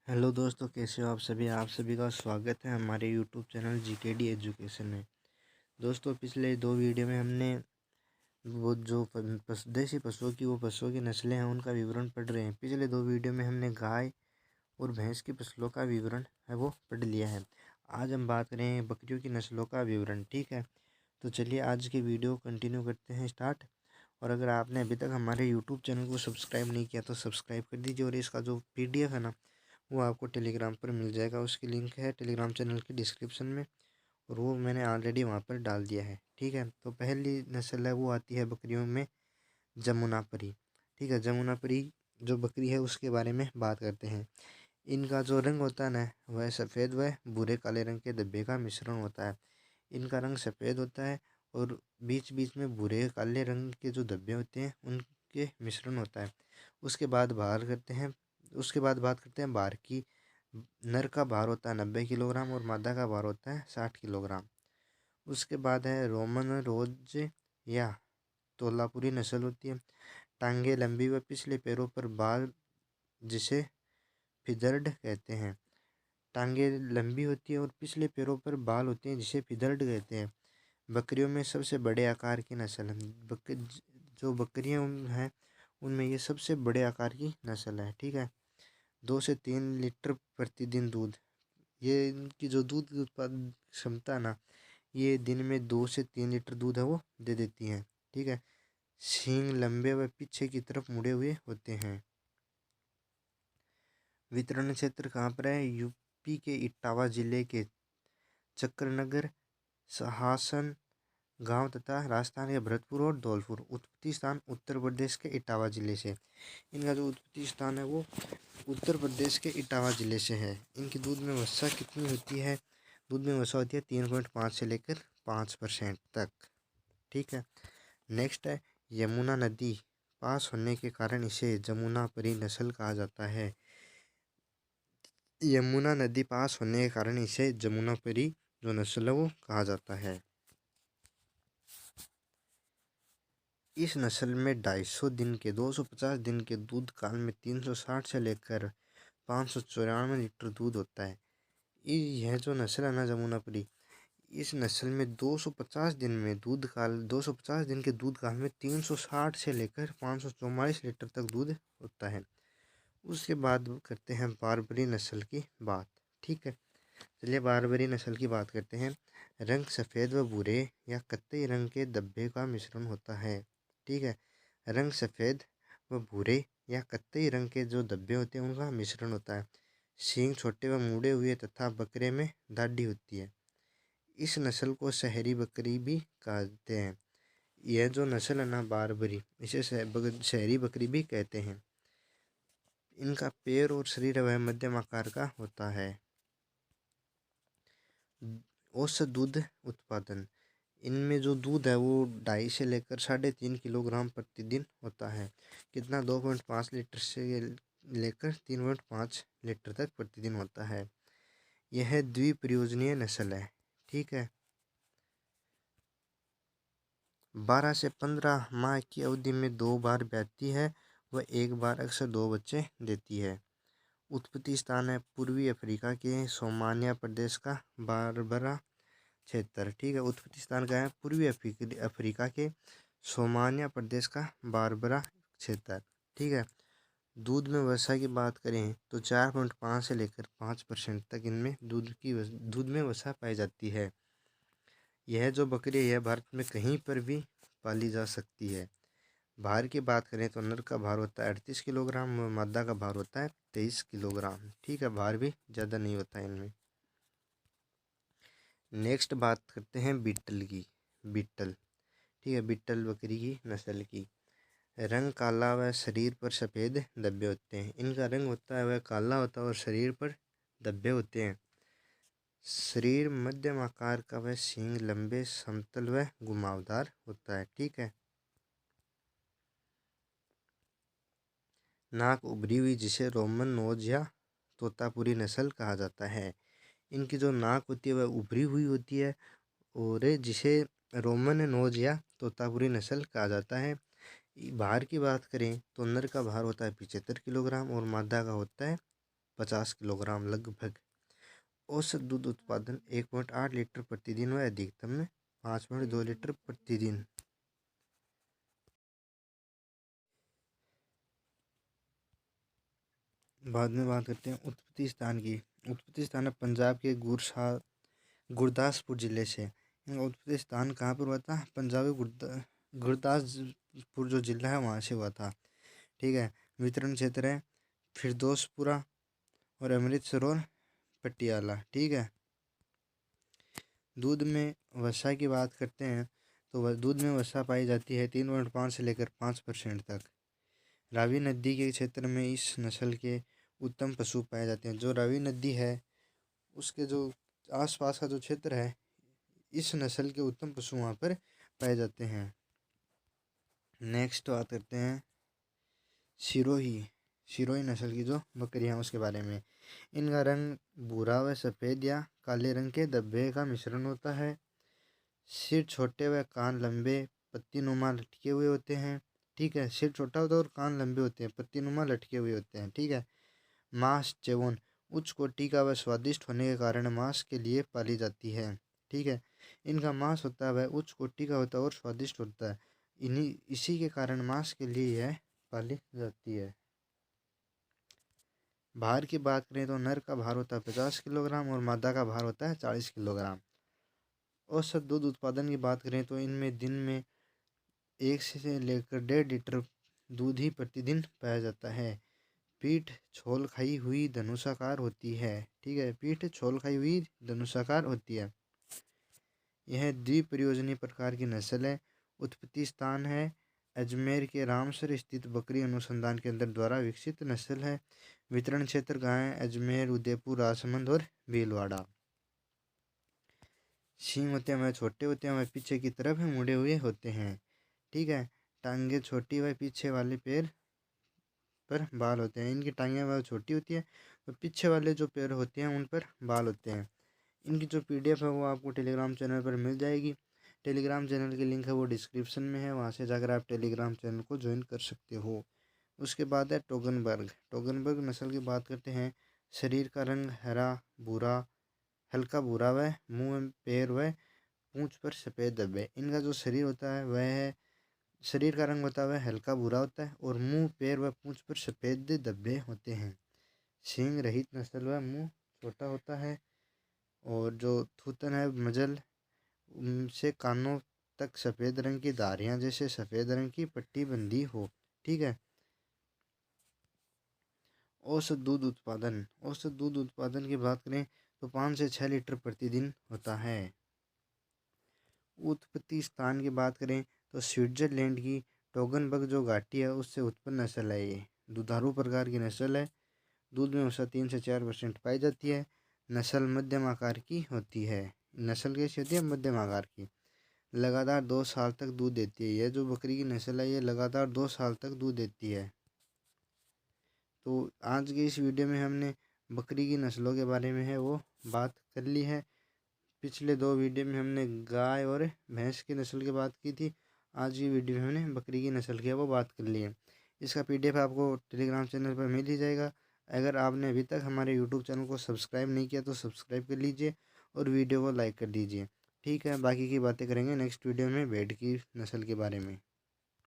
Hello दोस्तों, कैसे हो आप सभी का स्वागत है हमारे यूट्यूब चैनल जीकेडी एजुकेशन में। दोस्तों, पिछले दो वीडियो में हमने वो जो देसी पशुओं की नस्लें हैं उनका विवरण पढ़ रहे हैं। पिछले दो वीडियो में हमने गाय और भैंस की नस्लों का विवरण है वो पढ़ लिया है। आज हम बात करें बकरियों की नस्लों का विवरण। ठीक है, तो चलिए आज की वीडियो कंटिन्यू करते हैं स्टार्ट। और अगर आपने अभी तक हमारे यूट्यूब चैनल को सब्सक्राइब नहीं किया तो सब्सक्राइब कर दीजिए। और इसका जो PDF है ना, वो आपको टेलीग्राम पर मिल जाएगा। उसकी लिंक है टेलीग्राम चैनल की डिस्क्रिप्शन में, और वो मैंने ऑलरेडी वहाँ पर डाल दिया है। ठीक है, तो पहली नस्ल है वो आती है बकरियों में जमुनापरी। ठीक है, जमुनापरी जो बकरी है उसके बारे में बात करते हैं। इनका जो रंग होता है ना, वह सफ़ेद व भूरे काले रंग के धब्बे का मिश्रण होता है। इनका रंग सफ़ेद होता है और बीच बीच में भूरे काले रंग के जो धब्बे होते हैं उनके मिश्रण होता है। उसके बाद बात करते हैं भार की। नर का भार होता है 90 किलोग्राम और मादा का भार होता है 60 किलोग्राम। उसके बाद है रोमन रोज या तोलापुरी नस्ल होती है। टांगे लंबी व पिछले पैरों पर बाल, जिसे फिदर्ड कहते हैं। टांगे लंबी होती है और पिछले पैरों पर बाल होते हैं, जिसे फिदर्ड कहते हैं। बकरियों में सबसे बड़े आकार की नस्ल है। जो बकरियां हैं उनमें ये सबसे बड़े आकार की नस्ल है। ठीक है, 2 से 3 लीटर प्रतिदिन दूध, ये इनकी जो दूध की उत्पादन क्षमता है ना, ये दिन में 2 से 3 लीटर दूध है वो दे देती हैं। ठीक है, सींग लंबे व पीछे की तरफ मुड़े हुए होते हैं। वितरण क्षेत्र कहाँ पर है? यूपी के इटावा जिले के चक्रनगर, सहासन गांव तथा राजस्थान के भरतपुर और धौलपुर। उत्पत्ति स्थान उत्तर प्रदेश के इटावा जिले से। इनका जो उत्पत्ति स्थान है वो उत्तर प्रदेश के इटावा जिले से है। इनकी दूध में वसा कितनी होती है? दूध में वसा होती है 3.5 से लेकर 5% तक। ठीक है, नेक्स्ट है यमुना नदी पास होने के कारण इसे जमुनापरी नस्ल कहा जाता है। यमुना नदी पास होने के कारण इसे जमुनापरी जो नस्ल है वो कहा जाता है। इस नस्ल में 250 दिन के 250 दिन के दूध काल में 360 से लेकर 594 लीटर दूध होता है। यह जो नस्ल है ना जमुनापरी, इस नस्ल में 250 दिन के दूध काल में 360 से लेकर 544 लीटर तक दूध होता है। उसके बाद करते हैं बारबरी नस्ल की बात। ठीक है, चलिए बारबरी नस्ल की बात करते हैं। रंग सफ़ेद व भूरे या कत्थई रंग के धब्बे का मिश्रण होता है। ठीक है, रंग सफ़ेद व भूरे या कत्थई रंग के जो धब्बे होते हैं उनका मिश्रण होता है। सींग छोटे व मुड़े हुए तथा बकरे में दाढ़ी होती है। इस नस्ल को शहरी बकरी भी कहते हैं। यह जो नस्ल है ना बारबरी, इसे शहरी बकरी भी कहते हैं। इनका पैर और शरीर वह मध्यम आकार का होता है। औसत दूध उत्पादन, इनमें जो दूध है वो 2.5 से लेकर 3.5 किलोग्राम प्रतिदिन होता है। कितना? 2.5 लीटर से लेकर 3.5 लीटर तक प्रतिदिन होता है। यह द्विप्रयोजनीय नस्ल है। ठीक है, 12 से 15 माह की अवधि में 2 बार ब्याती है व एक बार अक्सर 2 बच्चे देती है। उत्पत्ति स्थान है पूर्वी अफ्रीका के सोमालिया प्रदेश का बारबरा क्षेत्र। ठीक है, उत्पत्ति स्थान का है पूर्वी अफ्रीका के सोमालिया प्रदेश का बारबरा क्षेत्र। ठीक है, दूध में वसा की बात करें तो 4.5 से लेकर 5% तक इनमें दूध में वसा पाई जाती है। यह जो बकरी है यह भारत में कहीं पर भी पाली जा सकती है। भार की बात करें तो नर का भार होता है 38 किलोग्राम व मादा का भार होता है 23 किलोग्राम। ठीक है, भार भी ज़्यादा नहीं होता है इनमें। नेक्स्ट बात करते हैं बीटल की। बीटल, ठीक है, बीटल बकरी की नस्ल की। रंग काला व शरीर पर सफ़ेद धब्बे होते हैं। इनका रंग होता है वह काला होता है और शरीर पर धब्बे होते हैं। शरीर मध्यम आकार का व सींग लंबे, समतल व घुमावदार होता है। ठीक है, नाक उभरी हुई, जिसे रोमन नोज या तोतापुरी नस्ल कहा जाता है। इनकी जो नाक होती है वह उभरी हुई होती है और जिसे रोमन नोज या तोतापुरी नस्ल कहा जाता है। भार की बात करें तो नर का भार होता है 75 किलोग्राम और मादा का होता है 50 किलोग्राम लगभग। औसत दूध उत्पादन 1.8 लीटर प्रतिदिन व अधिकतम में 5.2 लीटर प्रतिदिन। बाद में बात करते हैं उत्पत्ति स्थान की। उत्पत्ति स्थान है पंजाब के गुरदासपुर जिले से। इनका उत्पत्ति स्थान कहाँ पर हुआ था? पंजाब के गुरदासपुर जो जिला है वहाँ से हुआ था। ठीक है। वितरण क्षेत्र है फिरदौसपुरा और अमृतसर और पटियाला। ठीक है। दूध में वसा की बात करते हैं तो दूध में वसा पाई जाती है 3.5 से लेकर 5% तक। रावी नदी के क्षेत्र में इस नस्ल के उत्तम पशु पाए जाते हैं। जो रावी नदी है उसके जो आसपास का जो क्षेत्र है, इस नस्ल के उत्तम पशु वहाँ पर पाए जाते हैं। नेक्स्ट बात करते हैं सिरोही नस्ल की जो बकरियाँ उसके बारे में। इनका रंग भूरा व सफ़ेद या काले रंग के धब्बे का मिश्रण होता है। सिर छोटे व कान लंबे पत्तीनुमा लटके हुए होते हैं। ठीक है। सिर छोटा होता है और कान लंबे होते हैं, पत्तीनुमा लटके हुए होते हैं। ठीक है। मांस चेवन उच्च कोटि का व स्वादिष्ट होने के कारण मांस के लिए पाली जाती है। ठीक है। इनका मांस होता है वह उच्च कोटि का होता है और स्वादिष्ट होता है। इसी के कारण मांस के लिए यह पाली जाती है। भार की बात करें तो नर का भार होता है 50 किलोग्राम और मादा का भार होता है 40 किलोग्राम। औसत दूध उत्पादन की बात करें तो इनमें दिन में 1 से लेकर 1.5 लीटर दूध ही प्रतिदिन पाया जाता है। पीठ छोल खाई हुई धनुषाकार होती है। ठीक है। पीठ छोल खाई हुई धनुषाकार होती है। यह द्विप्रयोजनी प्रकार की नस्ल है। उत्पत्ति स्थान है अजमेर के रामसर स्थित बकरी अनुसंधान केंद्र द्वारा विकसित नस्ल है। वितरण क्षेत्र गाय अजमेर, उदयपुर, राजसमंद और भीलवाड़ा। सींग होते हैं वह छोटे होते हैं, वह पीछे की तरफ मुड़े हुए होते हैं। ठीक है। टांगे छोटी व पीछे वाले पैर पर बाल होते हैं। इनकी टांगें वह छोटी होती है और पीछे वाले जो पैर होते हैं उन पर बाल होते हैं। इनकी जो PDF है वो आपको टेलीग्राम चैनल पर मिल जाएगी। टेलीग्राम चैनल की लिंक है वो डिस्क्रिप्शन में है, वहाँ से जाकर आप टेलीग्राम चैनल को ज्वाइन कर सकते हो। उसके बाद है टोगनबर्ग नस्ल की बात करते हैं। शरीर का रंग हरा भूरा हल्का भूरा व मुँह, पैर व पूँछ पर सफ़ेद धब्बे। इनका जो शरीर होता है वह शरीर का रंग होता है वह हल्का भूरा होता है और मुंह, पैर व पूँछ पर सफ़ेद धब्बे होते हैं। सींग रहित नस्ल व मुंह छोटा होता है और जो थूथन है मजल से कानों तक सफ़ेद रंग की धारियाँ जैसे सफ़ेद रंग की पट्टी बंधी हो। ठीक है। औसत दूध उत्पादन की बात करें तो 5 से 6 लीटर प्रतिदिन होता है। उत्पत्ति स्थान की बात करें तो स्विट्जरलैंड की टोगनबर्ग जो घाटी है उससे उत्पन्न नस्ल है। ये दुधारू प्रकार की नस्ल है। दूध में वसा 3 से 4% पाई जाती है। नस्ल मध्यम आकार की होती है। नस्ल कैसी होती है? मध्यम आकार की। लगातार 2 साल तक दूध देती है। यह जो बकरी की नस्ल है ये लगातार 2 साल तक दूध देती है। तो आज के इस वीडियो में हमने बकरी की नस्लों के बारे में है वो बात कर ली है। पिछले 2 वीडियो में हमने गाय और भैंस की नस्ल की बात की थी। आज की वीडियो में हमने बकरी की नस्ल की है वो बात कर ली है। इसका PDF आपको टेलीग्राम चैनल पर मिल ही जाएगा। अगर आपने अभी तक हमारे यूट्यूब चैनल को सब्सक्राइब नहीं किया तो सब्सक्राइब कर लीजिए और वीडियो को लाइक कर दीजिए। ठीक है। बाकी की बातें करेंगे नेक्स्ट वीडियो में भेड़ की नस्ल के बारे में।